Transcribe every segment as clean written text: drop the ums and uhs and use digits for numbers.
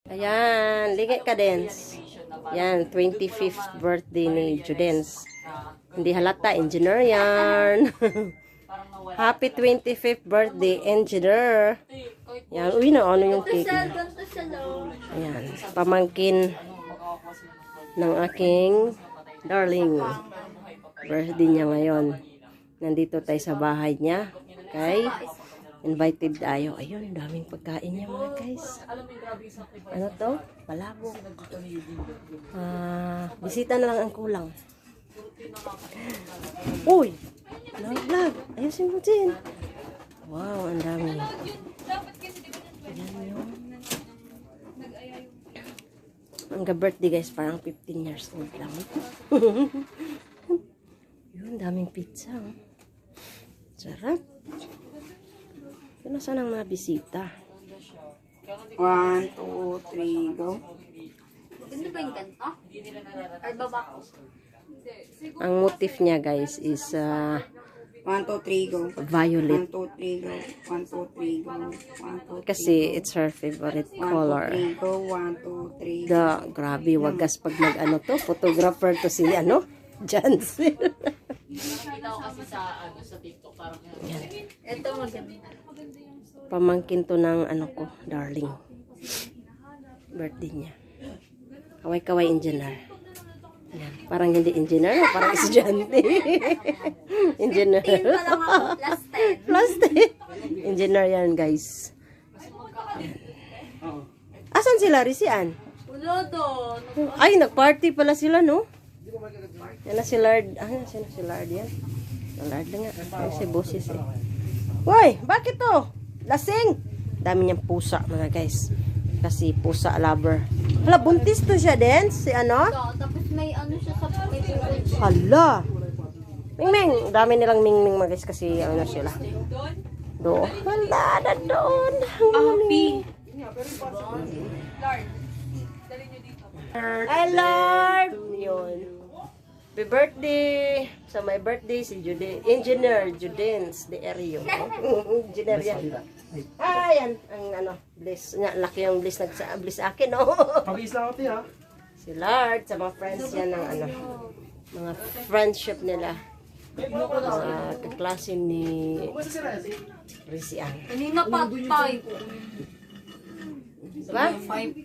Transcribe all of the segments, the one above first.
Ayan, ligay ka, Dens. Yan, 25th birthday ni Judens. Hindi halata, engineer yan. Happy 25th birthday, engineer. Yan, uy na, ano yung cake na. Ayan, pamangkin ng aking darling. Birthday niya ngayon. Nandito tayo sa bahay niya. Okay? Invited tayo. Ayun, daming pagkain niya mga guys. Ano to? Palabok. Bisita na lang ang kulang. Uy! Vlog! Ayusin mo din. Wow, ang dami. Ayan yun. Ang birthday guys, parang 15 years old lang. Yun, daming pizza. Sarap. Sino saan ang mga bisita? 1, 2, 3, go. Ganda ba yung ganito? Ay, baba ko. Ang motif niya guys is 1, 2, 3, go. violet. 1, 2, 3, go. 1, 2, 3, go. 1, 2, 3, Kasi it's her favorite 1, 2, color. 3, go. 1, 2, 3. Grabe, wagas pag nag-ano to. Photographer to si ano? Jansen. Nakita ko kasi sa TikTok parang Ito maganda. Pamangkin to ng ano ko, darling. Birthday niya. Kaway-kaway engineer. Yan. Parang hindi engineer, parang estudyante. Engineer. 10 pa lang ako, plus 10. Plus 10. Engineer yan, guys. Asan sila, Risian? Ulo doon. Ay, nag-party pala sila, no? Yan na si Lard. Sino si Lard yan? Lard na nga. Ay, si Boses eh. Uy, bakit to? Lasing! Dami niyang pusa, mga guys. Kasi pusa lover. Hala, buntis to siya din. Si ano? Tapos may ano siya sa may bukod. Hala! Mingming! Dami nilang mingming, mga guys. Kasi ano sila. Do. Hala, na doon. Happy. Hi, Lord! Yun. Happy birthday! Sa my birthday, si Engineer Judens de Erio. Engineer yan. Yan. Ang ano, bliss. Laki yung bliss bliss akin, no? Pag-is lang ako ha. Si Lord, sa mga friends yan ng ano, mga friendship nila. Kaklase ni Risian. Kanina pa, 5. Diba? 5.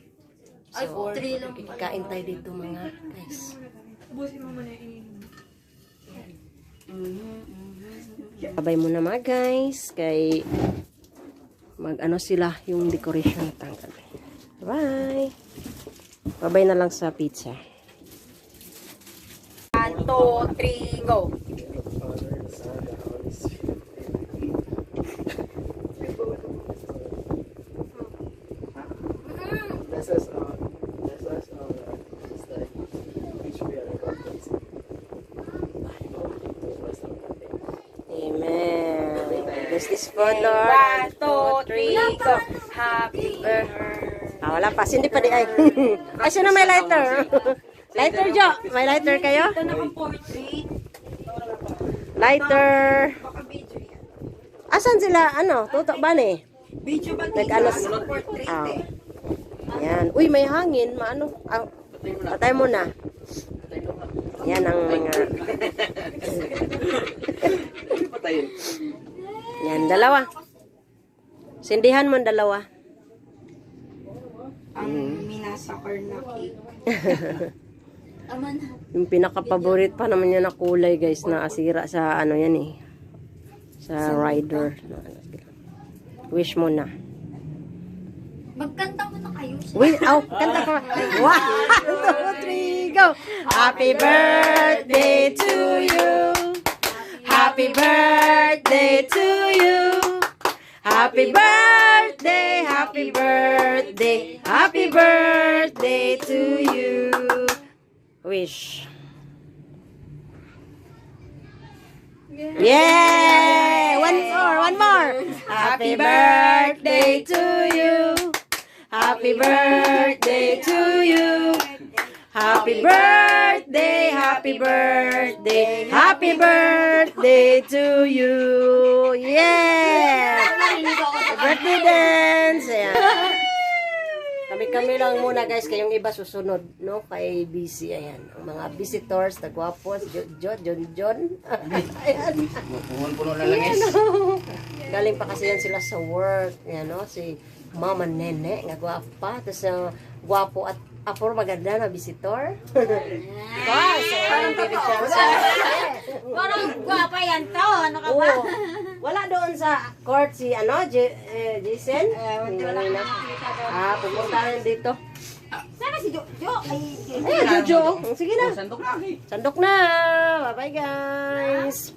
Ay, 3 lang. Kain tayo dito mga guys. Sabay mo na mga guys. Kay mag ano sila yung decoration tanggal. Bye! Babay na lang sa pizza. 1, 2, 3, go. Amen. This is for Lord. 1, 2, 3, go. Happy birthday. Wala pa. Hindi pa di ay. Ay, sino may lighter? Lighter, Jo. May lighter kayo? Ito na ang portrait. Lighter. Baka video yan. Asan sila? Ano? Tutok ba ni? Video ba dito? Nag-alas. Portrait eh. Yan. Uy, may hangin. Maano? Patay mo na. Yan ang mga... Yan, dalawa. Sindihan mo ang dalawa. Ang minasakar na cake. Aman na. Yung pinaka-paborit pa naman yan na kulay, guys, na asira sa ano yan eh. Sa rider. Wish mo na. Magkanta mo na kayo. Wait, kanta ko. 1, 2, 3, go! Happy birthday to you. Happy birthday to you. Happy birthday, happy birthday, happy birthday to you. Wish. Yay! One more. Happy birthday to you. Happy birthday to you. Happy birthday, happy birthday, happy birthday to you. Yeah! Birthday dance. Ayan. Kami lang muna guys, kayong iba susunod, no? Kay busy, ayan. Ang mga visitors, tagwapos, John. Ayan. Puno na lang Ayan, guys. oh. Galing pa kasi yan sila sa work, ayan, no? Si Mama Nene, nga gwapa. Tapos, gwapo at apor maganda na visitor. Guys, parang TV siya. Parang guwapa yan to. Ano ka ba? Oo. Wala doon sa court si Jason? Wala. Pupunta rin dito. Sana si Jojo. Ay, Ayan, Jojo. Sige na. Sandok na. Sandok na. Bye-bye, guys.